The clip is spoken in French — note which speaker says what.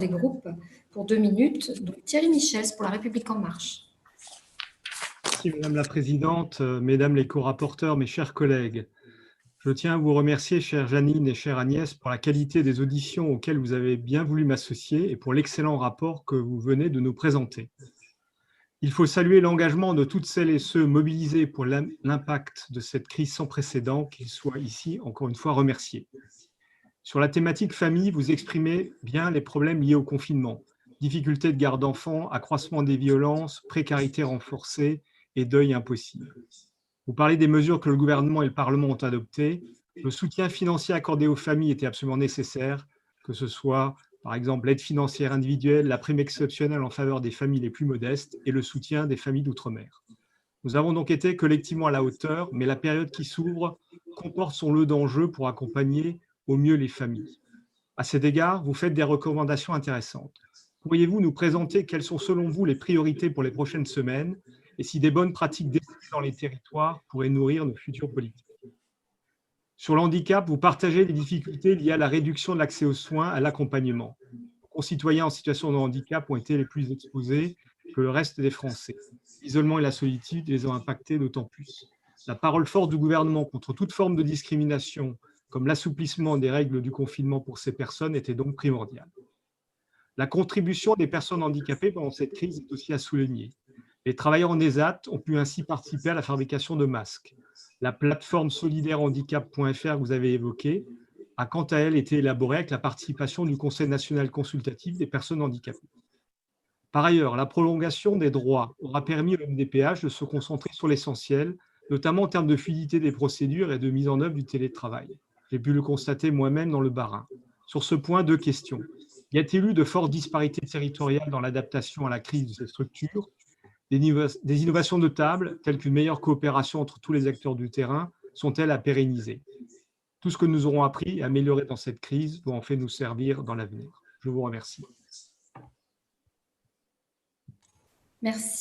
Speaker 1: des groupes pour 2 minutes. Donc, Thierry Michels pour La République En Marche.
Speaker 2: Merci Madame la Présidente, Mesdames les co-rapporteurs, mes chers collègues. Je tiens à vous remercier, chère Janine et chère Agnès, pour la qualité des auditions auxquelles vous avez bien voulu m'associer et pour l'excellent rapport que vous venez de nous présenter. Il faut saluer l'engagement de toutes celles et ceux mobilisés pour l'impact de cette crise sans précédent, qu'ils soient ici encore une fois remerciés. Sur la thématique famille, vous exprimez bien les problèmes liés au confinement. Difficultés de garde d'enfants, accroissement des violences, précarité renforcée et deuil impossible. Vous parlez des mesures que le gouvernement et le Parlement ont adoptées. Le soutien financier accordé aux familles était absolument nécessaire, que ce soit par exemple l'aide financière individuelle, la prime exceptionnelle en faveur des familles les plus modestes et le soutien des familles d'outre-mer. Nous avons donc été collectivement à la hauteur, mais la période qui s'ouvre comporte son lot d'enjeux pour accompagner au mieux les familles. À cet égard, vous faites des recommandations intéressantes. Pourriez-vous nous présenter quelles sont selon vous les priorités pour les prochaines semaines et si des bonnes pratiques décidées dans les territoires pourraient nourrir nos futures politiques? Sur le handicap, vous partagez les difficultés liées à la réduction de l'accès aux soins, à l'accompagnement. Nos concitoyens en situation de handicap ont été les plus exposés que le reste des Français. L'isolement et la solitude les ont impactés d'autant plus. La parole forte du gouvernement contre toute forme de discrimination, comme l'assouplissement des règles du confinement pour ces personnes, était donc primordiale. La contribution des personnes handicapées pendant cette crise est aussi à souligner. Les travailleurs en ESAT ont pu ainsi participer à la fabrication de masques. La plateforme solidaire-handicap.fr que vous avez évoquée a quant à elle été élaborée avec la participation du Conseil national consultatif des personnes handicapées. Par ailleurs, la prolongation des droits aura permis au MDPH de se concentrer sur l'essentiel, notamment en termes de fluidité des procédures et de mise en œuvre du télétravail. J'ai pu le constater moi-même dans le Bas-Rhin. Sur ce point, 2 questions. Y a-t-il eu de fortes disparités territoriales dans l'adaptation à la crise de ces structures? Des innovations notables, telles qu'une meilleure coopération entre tous les acteurs du terrain, sont-elles à pérenniser? Tout ce que nous aurons appris et amélioré dans cette crise doit en fait nous servir dans l'avenir. Je vous remercie.
Speaker 1: Merci.